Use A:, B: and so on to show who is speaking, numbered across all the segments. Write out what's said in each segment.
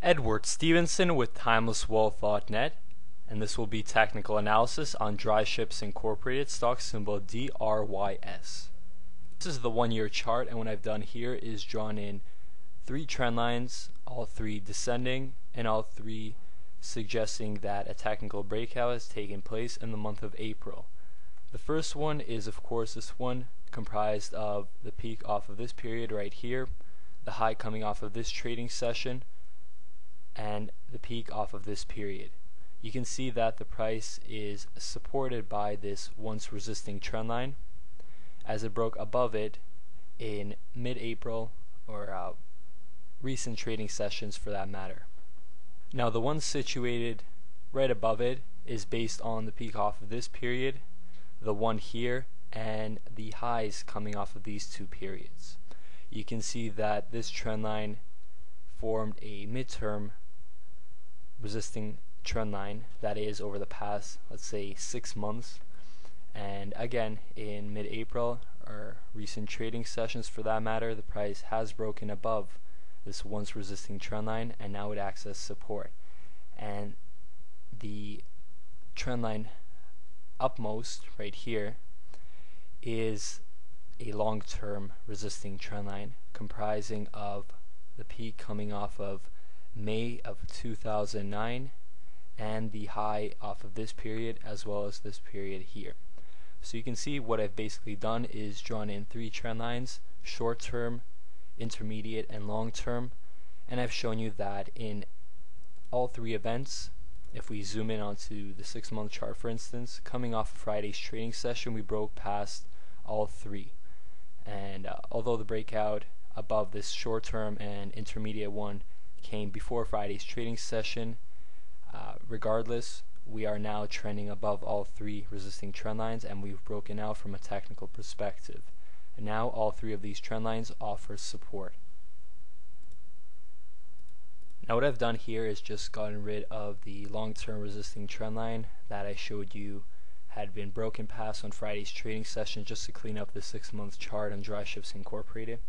A: Edward Stevenson with TimelessWealth.net, and this will be technical analysis on Dryships Incorporated, stock symbol DRYS. This is the 1 year chart, and what I've done here is drawn in 3 trend lines, all 3 descending and all 3 suggesting that a technical breakout has taken place in the month of April. The first one is, of course, this one, comprised of the peak off of this period right here, the high coming off of this trading session, and the peak off of this period. You can see that the price is supported by this once resisting trend line as it broke above it in mid-April, or recent trading sessions for that matter. Now the one situated right above it is based on the peak off of this period, the one here, and the highs coming off of these 2 periods. You can see that this trend line formed a midterm resisting trend line, that is over the past, let's say, 6 months, and again in mid-April, or recent trading sessions for that matter, the price has broken above this once resisting trend line, and now it acts as support. And the trend line upmost right here is a long-term resisting trend line comprising of the peak coming off of May of 2009 and the high off of this period, as well as this period here. So you can see what I've basically done is drawn in 3 trend lines: short term, intermediate, and long term, and I've shown you that in all 3 events, if we zoom in onto the 6-month chart for instance, coming off of Friday's trading session, we broke past all 3, and although the breakout above this short term and intermediate one came before Friday's trading session, regardless, we are now trending above all 3 resisting trend lines, and we've broken out from a technical perspective. And now all 3 of these trend lines offer support. Now what I've done here is just gotten rid of the long-term resisting trend line that I showed you had been broken past on Friday's trading session, just to clean up the 6-month chart on Dryships Incorporated.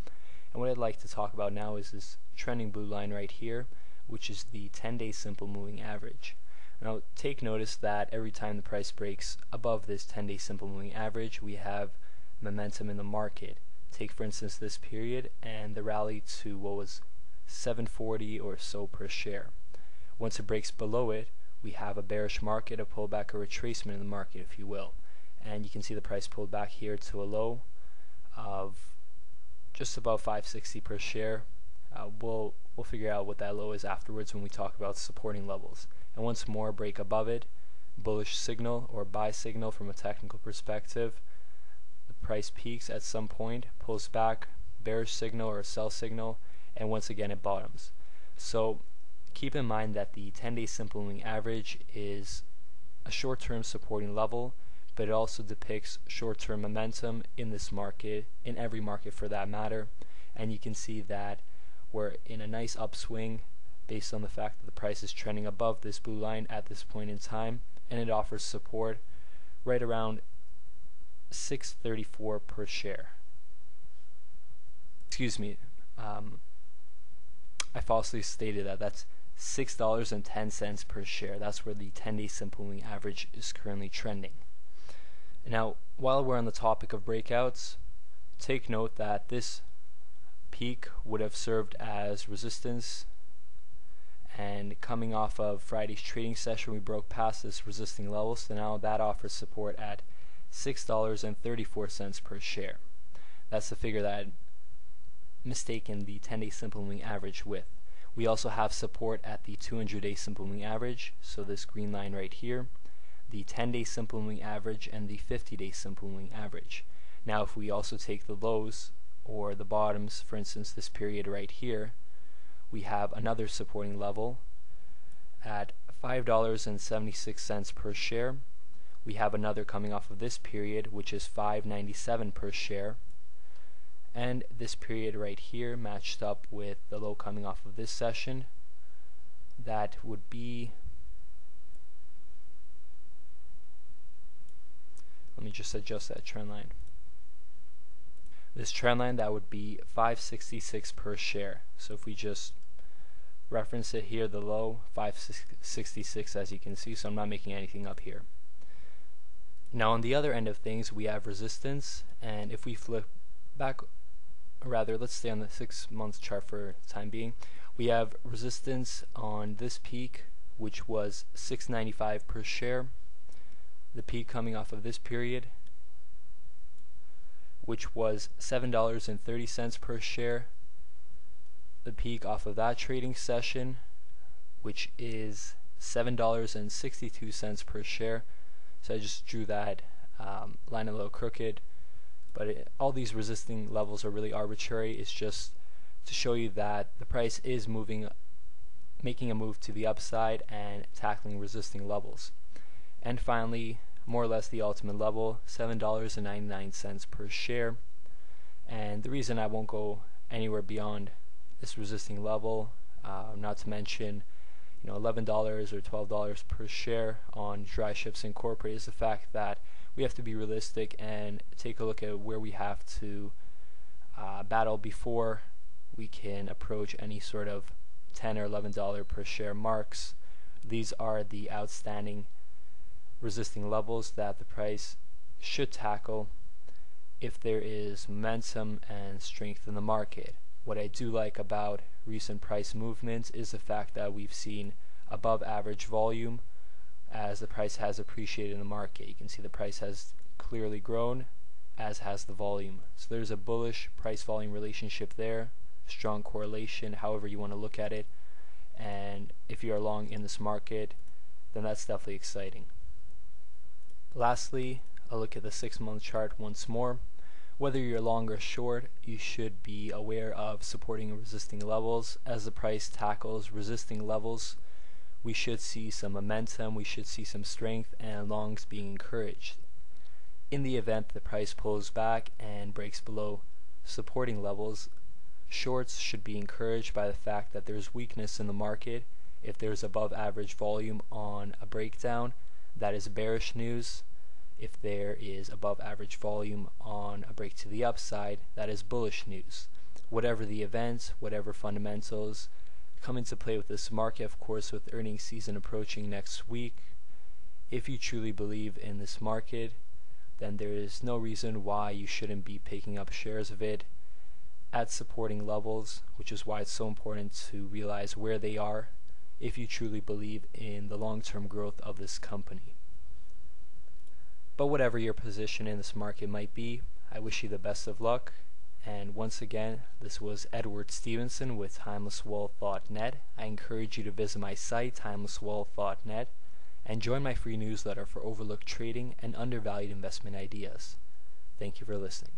A: And what I'd like to talk about now is this trending blue line right here, which is the 10-day simple moving average. Now take notice that every time the price breaks above this 10-day simple moving average, we have momentum in the market. Take for instance this period and the rally to what was $7.40 or so per share. Once it breaks below it, we have a bearish market, a pullback, or retracement in the market, if you will. And you can see the price pulled back here to a low of just about $5.60 per share. We'll figure out what that low is afterwards when we talk about supporting levels. And once more, break above it, bullish signal or buy signal from a technical perspective. The price peaks at some point, pulls back, bearish signal or sell signal, and once again it bottoms. So keep in mind that the 10-day simple moving average is a short-term supporting level, but it also depicts short-term momentum in this market, in every market for that matter. And you can see that we're in a nice upswing based on the fact that the price is trending above this blue line at this point in time, and it offers support right around $6.34 per share. Excuse me, I falsely stated that. That's $6.10 per share. That's where the 10-day simple moving average is currently trending. Now, while we're on the topic of breakouts, take note that this peak would have served as resistance, and coming off of Friday's trading session, we broke past this resisting level, so now that offers support at $6.34 per share. That's the figure that I'd mistaken the 10-day simple moving average with. We also have support at the 200-day simple moving average, so this green line right here, the 10-day simple moving average, and the 50-day simple moving average. Now if we also take the lows or the bottoms, for instance this period right here, we have another supporting level at $5.76 per share. We have another coming off of this period, which is $5.97 per share, and this period right here matched up with the low coming off of this session. That would be, let me just adjust that trend line. This trend line, that would be $5.66 per share. So if we just reference it here, the low 566, as you can see, so I'm not making anything up here. Now on the other end of things, we have resistance, and if we flip back, rather let's stay on the 6-month chart for the time being, we have resistance on this peak, which was $6.95 per share, the peak coming off of this period, which was $7.30 per share, the peak off of that trading session, which is $7.62 per share. So I just drew that line a little crooked, but all these resisting levels are really arbitrary. It's just to show you that the price is making a move to the upside and tackling resisting levels. And finally, more or less the ultimate level, $7.99 per share. And the reason I won't go anywhere beyond this resisting level, not to mention $11 or $12 per share on Dryships Incorporated, is the fact that we have to be realistic and take a look at where we have to battle before we can approach any sort of $10 or $11 per share marks. These are the outstanding resisting levels that the price should tackle if there is momentum and strength in the market. What I do like about recent price movements is the fact that we've seen above average volume as the price has appreciated in the market. You can see the price has clearly grown, as has the volume. So there's a bullish price volume relationship there, strong correlation, however you want to look at it. And if you are long in this market, then that's definitely exciting. Lastly, a look at the 6-month chart once more. Whether you're long or short, you should be aware of supporting and resisting levels. As the price tackles resisting levels, we should see some momentum, we should see some strength, and longs being encouraged. In the event the price pulls back and breaks below supporting levels, shorts should be encouraged by the fact that there's weakness in the market. If there's above average volume on a breakdown, that is bearish news. If there is above average volume on a break to the upside, that is bullish news. Whatever the event, whatever fundamentals come into play with this market, of course with earnings season approaching next week, if you truly believe in this market, then there is no reason why you shouldn't be picking up shares of it at supporting levels, which is why it's so important to realize where they are if you truly believe in the long-term growth of this company. But whatever your position in this market might be, I wish you the best of luck. And once again, this was Edward Stevenson with TimelessWealth.net. I encourage you to visit my site, TimelessWealth.net, and join my free newsletter for overlooked trading and undervalued investment ideas. Thank you for listening.